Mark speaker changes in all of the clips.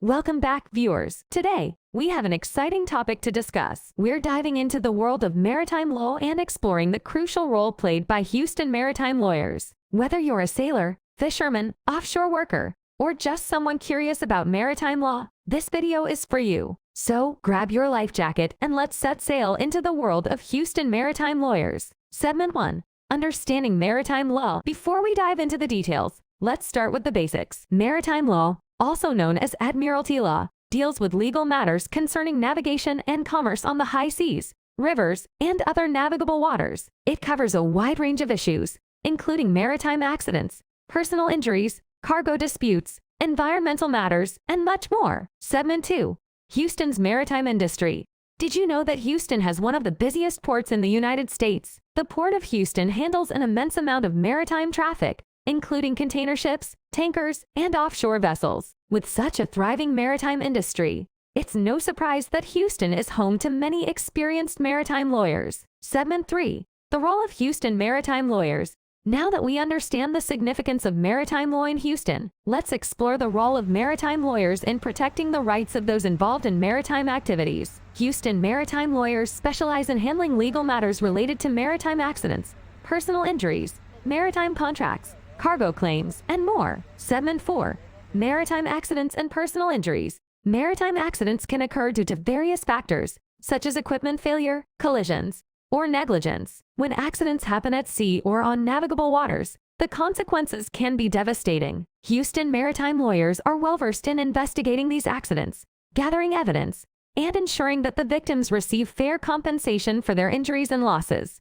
Speaker 1: Welcome back, viewers. Today, we have an exciting topic to discuss. We're diving into the world of maritime law and exploring the crucial role played by Houston maritime lawyers. Whether you're a sailor, fisherman, offshore worker, or just someone curious about maritime law, this video is for you. So, grab your life jacket and let's set sail into the world of Houston maritime lawyers. Segment 1. Understanding maritime law. Before we dive into the details, let's start with the basics. Maritime law, also known as Admiralty law, deals with legal matters concerning navigation and commerce on the high seas, rivers, and other navigable waters. It covers a wide range of issues, including maritime accidents, personal injuries, cargo disputes, environmental matters, and much more. Segment 2. Houston's maritime industry. Did you know that Houston has one of the busiest ports in the United States? The Port of Houston handles an immense amount of maritime traffic, including container ships, tankers, and offshore vessels. With such a thriving maritime industry, it's no surprise that Houston is home to many experienced maritime lawyers. Segment 3. The role of Houston maritime lawyers. Now that we understand the significance of maritime law in Houston, let's explore the role of maritime lawyers in protecting the rights of those involved in maritime activities. Houston maritime lawyers specialize in handling legal matters related to maritime accidents, personal injuries, maritime contracts, cargo claims, and more. Segment 4. Maritime accidents and personal injuries. Maritime accidents can occur due to various factors, such as equipment failure, collisions, or negligence. When accidents happen at sea or on navigable waters, the consequences can be devastating. Houston maritime lawyers are well-versed in investigating these accidents, gathering evidence, and ensuring that the victims receive fair compensation for their injuries and losses.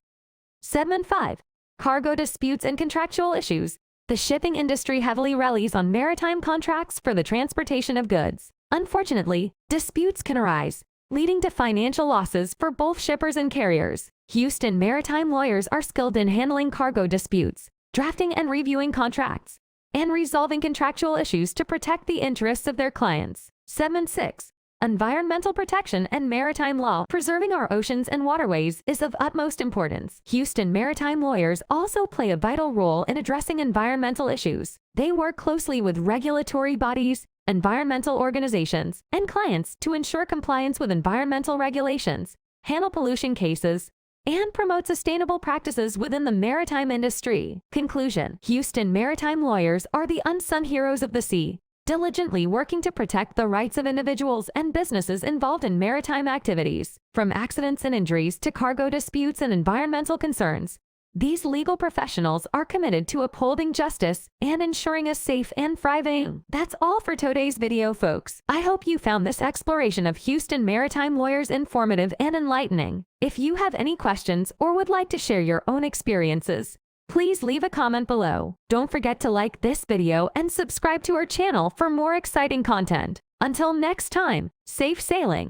Speaker 1: Segment 5. Cargo disputes and contractual issues. The shipping industry heavily relies on maritime contracts for the transportation of goods. Unfortunately, disputes can arise, leading to financial losses for both shippers and carriers. Houston maritime lawyers are skilled in handling cargo disputes, drafting and reviewing contracts, and resolving contractual issues to protect the interests of their clients. Segment 6. Environmental protection and maritime law. Preserving our oceans and waterways is of utmost importance. Houston maritime lawyers also play a vital role in addressing environmental issues. They work closely with regulatory bodies, environmental organizations, and clients to ensure compliance with environmental regulations, handle pollution cases, and promote sustainable practices within the maritime industry. Conclusion. Houston maritime lawyers are the unsung heroes of the sea, diligently working to protect the rights of individuals and businesses involved in maritime activities. From accidents and injuries to cargo disputes and environmental concerns, these legal professionals are committed to upholding justice and ensuring a safe and thriving. That's all for today's video, folks. I hope you found this exploration of Houston maritime lawyers informative and enlightening. If you have any questions or would like to share your own experiences, please leave a comment below. Don't forget to like this video and subscribe to our channel for more exciting content. Until next time, safe sailing!